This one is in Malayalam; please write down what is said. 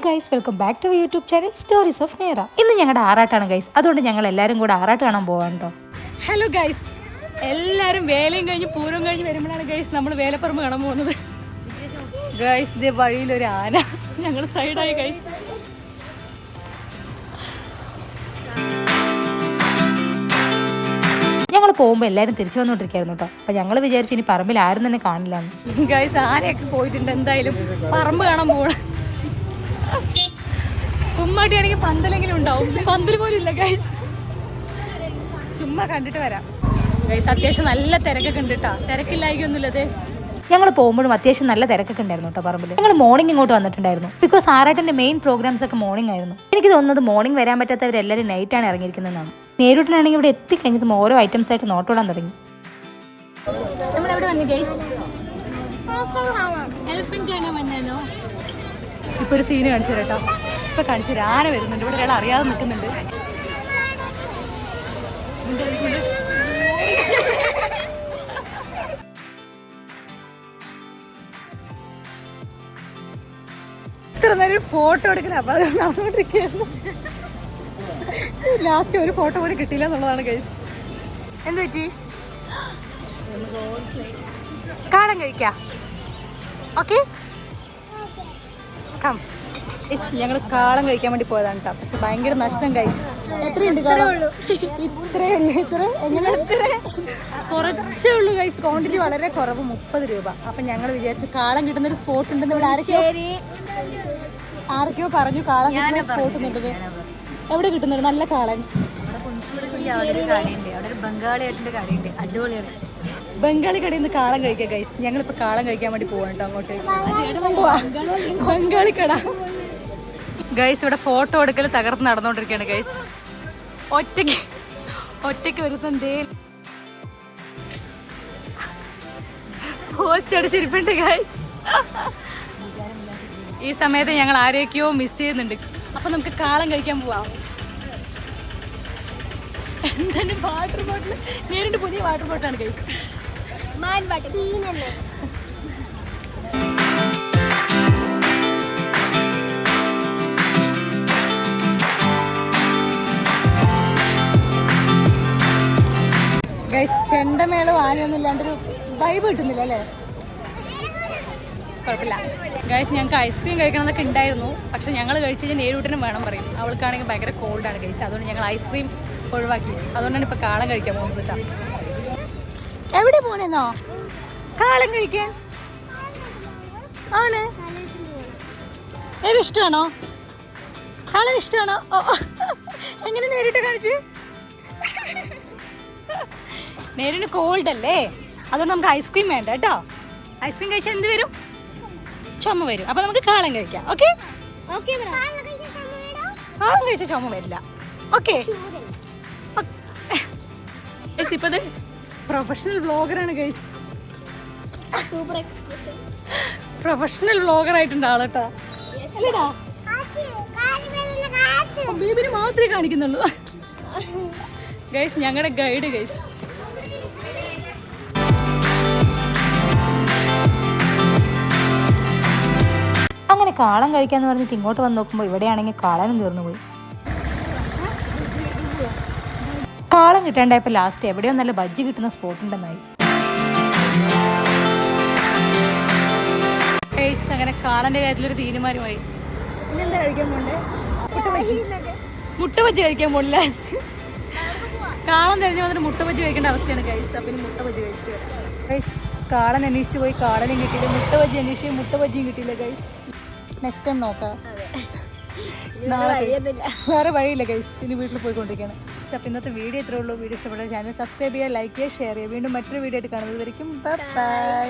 Guys, welcome back to YouTube channel stories of Nera. ഇന്ന് ഞങ്ങളുടെ ആറാട്ടാണ് ഗൈസ്, അതുകൊണ്ട് ഞങ്ങൾ എല്ലാവരും കൂടെ ആറാട്ട് കാണാൻ പോകാൻ കേട്ടോ. ഹലോ ഗൈസ്, എല്ലാവരും വേലയും കഴിഞ്ഞ് പൂരം കഴിഞ്ഞ് വരുമ്പോഴാണ് ഗൈസ് നമ്മൾ വേലപ്പുറമ്പ് കാണാൻ പോകുന്നത്. ഗൈസ് ഇതേ വഴിയിലൊരു ആന, ഞങ്ങൾ സൈഡായി ഗൈസ്. ഞങ്ങൾ പോകുമ്പോൾ എല്ലാവരും തിരിച്ചു വന്നുകൊണ്ടിരിക്കുകയായിരുന്നു കേട്ടോ. അപ്പം ഞങ്ങൾ വിചാരിച്ചു ഇനി പറമ്പിൽ ആരും തന്നെ കാണില്ലാന്ന്. ഗൈസ് ആനയൊക്കെ പോയിട്ടുണ്ട്, എന്തായാലും പറമ്പ് കാണാൻ പോകണം. ഉമ്മാട്ടിയാണെങ്കിൽ പന്തലെങ്കിലും ഉണ്ടാവും, പന്തൽ പോലും ഇല്ല ഗൈസ്. ചുമ്മാ കണ്ടിട്ട് വരാം ഗൈസ്. അത്യാവശ്യം നല്ല തിരക്കൊക്കെ ഉണ്ട് കേട്ടോ, തിരക്കില്ലായിക്കൊന്നുമില്ലത്. ഞങ്ങൾ പോകുമ്പോഴും അത്യാവശ്യം നല്ല തിരക്കൊക്കെ ഉണ്ടായിരുന്നു കേട്ടോ പറമ്പിൽ. ഞങ്ങൾ മോർണിംഗ് ഇങ്ങോട്ട് വന്നിട്ടുണ്ടായിരുന്നു, ബിക്കോസ് ആറാട്ടിന്റെ മെയിൻ പ്രോഗ്രാംസ് ഒക്കെ മോർണിംഗ് ആയിരുന്നു. എനിക്ക് തോന്നുന്നത് മോർണിംഗ് വരാൻ പറ്റാത്തവരെല്ലാവരും നൈറ്റാണ് ഇറങ്ങിയിരിക്കുന്നതെന്നാണ്. നേരിട്ടാണെങ്കിൽ ഇവിടെ എത്തിക്കഴിഞ്ഞതും ഓരോ ഐറ്റംസ് ആയിട്ട് നോട്ടോടാൻ തുടങ്ങി. നമ്മളെവിടെ വന്നു ഗൈസ്? എലിഫന്റ് കാണാൻ വന്നോ? ഇപ്പൊ ഒരു സീന് കാണിച്ചു കേട്ടോ. ഇപ്പൊ കാണിച്ചു, ആന വരുന്നുണ്ട്. ഇവിടെ ഒരാൾ അറിയാതെ നിൽക്കുന്നുണ്ട്. ഇത്ര നേരം ഫോട്ടോ എടുക്കണം, അപ്പൊ അത് നടന്നുകൊണ്ടിരിക്കുകയായിരുന്നു. ലാസ്റ്റ് ഒരു ഫോട്ടോ പോലും കിട്ടിയില്ല എന്നുള്ളതാണ് ഗൈസ്. എന്ത് പറ്റി? കാളം കഴിക്കാം. ഓക്കെ, ഞങ്ങൾ കാളം കഴിക്കാൻ വേണ്ടി പോയതാണ് കേട്ടോ. പക്ഷെ ഭയങ്കര നഷ്ടം ഗൈസ്. എത്രയുണ്ട് കാളം? ഇത്രേ ഉള്ളൂ. ഇത്ര എങ്ങനെ? കുറച്ചേ ഉള്ളൂ ഗൈസ്, ക്വാണ്ടിറ്റി വളരെ കുറവ്, 30 രൂപ. അപ്പം ഞങ്ങൾ വിചാരിച്ചു കാളം കിട്ടുന്നൊരു സ്പോട്ട് ഉണ്ടെന്ന്. ഇവിടെ ആരൊക്കെയോ പറഞ്ഞു കാളം കിട്ടുന്ന സ്പോട്ട് ഉണ്ടെന്നത്. എവിടെ കിട്ടുന്നത് നല്ല കാളൻ? ബംഗാളി കടയിൽ നിന്ന് കാളം കഴിക്കാം ഗൈസ്. ഞങ്ങളിപ്പോൾ കാളം കഴിക്കാൻ വേണ്ടി പോവാണ് കേട്ടോ അങ്ങോട്ട്. ബംഗാളി കട ഗൈസ്. ഇവിടെ ഫോട്ടോ എടുക്കൽ തകർന്ന് നടന്നുകൊണ്ടിരിക്കുകയാണ് ഗൈസ്. ഒറ്റയ്ക്ക് ഒരുത്തന്തേ പോസ്റ്റടിച്ചിരിപ്പുണ്ട് ഗൈസ്. ഈ സമയത്ത് ഞങ്ങൾ ആരെയൊക്കെയോ മിസ് ചെയ്യുന്നുണ്ട്. അപ്പൊ നമുക്ക് കാളം കഴിക്കാൻ പോവാം. എന്തായാലും വാട്ടർ ബോട്ടിൽ, നേരിട്ട് പുതിയ വാട്ടർ ബോട്ടിലാണ് ഗൈസ്. ഗൈസ് ചെണ്ടമേളോ ആനയൊന്നും ഇല്ലാണ്ടൊരു വൈബ് കിട്ടുന്നില്ല അല്ലേ? കുഴപ്പമില്ല ഗൈസ്. ഞങ്ങൾക്ക് ഐസ്ക്രീം കഴിക്കണമെന്നൊക്കെ ഉണ്ടായിരുന്നു, പക്ഷെ ഞങ്ങൾ കഴിച്ച് കഴിഞ്ഞാൽ നേരൂട്ടിനും വേണം പറയും. അവൾക്കാണെങ്കിൽ ഭയങ്കര കോൾഡാണ് ഗൈസ്, അതുകൊണ്ട് ഞങ്ങൾ ഐസ്ക്രീം ഒഴിവാക്കി. അതുകൊണ്ടാണ് ഇപ്പോൾ കാളം കഴിക്കാൻ പോകുന്നത് കേട്ടോ. എവിടെ പോണെന്നോ? കാളം കഴിക്കാൻ ആണ്. ഏത് ഇഷ്ടമാണോ? കാളം ഇഷ്ടമാണോ? എങ്ങനെ നേരിട്ട് കാണിച്ച്? നേരിട്ട് കോൾഡ് അല്ലേ, അതുകൊണ്ട് നമുക്ക് ഐസ്ക്രീം വേണ്ട കേട്ടോ. ഐസ്ക്രീം കഴിച്ചാൽ എന്ത് വരും? ചുമ വരും. അപ്പൊ നമുക്ക് കാളം കഴിക്കാം. ഓക്കെ, കാളം കഴിച്ചാൽ ചുമ വരില്ല. ഓക്കെ, ഇപ്പത് പ്രൊഫഷണൽ വ്ളോഗറാണ് ഗൈസ്. പ്രൊഫഷണൽ വ്ളോഗർ ആയിട്ടുണ്ട് ആളേട്ടാ. അല്ലേടാ, ബേബിന് മാത്രമേ കാണിക്കുന്നുള്ളൂ ഗൈസ്. ഞങ്ങളുടെ ഗൈഡ് ഗൈസ്. അങ്ങനെ കാളം കഴിക്കാന്ന് പറഞ്ഞിട്ട് ഇങ്ങോട്ട് വന്ന് നോക്കുമ്പോൾ ഇവിടെയാണെങ്കിൽ കാളനും തീർന്നു പോയി. കാളം കിട്ടാണ്ടായപ്പോൾ ലാസ്റ്റ് എവിടെയോ നല്ല ബജ്ജി കിട്ടുന്ന സ്പോട്ട് ഉണ്ടെന്നായി. അങ്ങനെ കാളന്റെ കാര്യത്തിലൊരു തീരുമാനമായി. ഇന്നെന്താ കഴിക്കാൻ പോണ്ടേ? മുട്ട ബജ്ജി കഴിക്കാൻ പോണില്ല. ലാസ്റ്റ് കാളം തിരഞ്ഞു വന്നിട്ട് മുട്ട ബജ്ജി കഴിക്കേണ്ട അവസ്ഥയാണ് ഗൈസ്. അപ്പം ഇനി മുട്ട ബജ്ജി കഴിച്ചിട്ട് വരാം ഗൈസ്. കാളൻ അന്വേഷിച്ച് പോയി, കാളനും കിട്ടിയില്ല. മുട്ട ബജ്ജി അന്വേഷിച്ച് മുട്ട ബജ്ജിയും കിട്ടിയില്ല ഗൈസ്. നെക്സ്റ്റ് ടൈം നോക്കാം. വേറെ വഴിയില്ല ഗൈസ്, ഇനി വീട്ടിൽ പോയിക്കൊണ്ടിരിക്കുകയാണ്. അപ്പോൾ ഇന്നത്തെ വീഡിയോ ഇത്രേ ഉള്ളൂ. വീഡിയോ ഇഷ്ടപ്പെട്ട ചാനൽ സബ്സ്ക്രൈബ് ചെയ്യുക, ലൈക്ക് ചെയ്യുക, ഷെയർ ചെയ്യുക. വീണ്ടും മറ്റൊരു വീഡിയോ ആയിട്ട് കാണുന്നത് വരയ്ക്കും. ബൈ.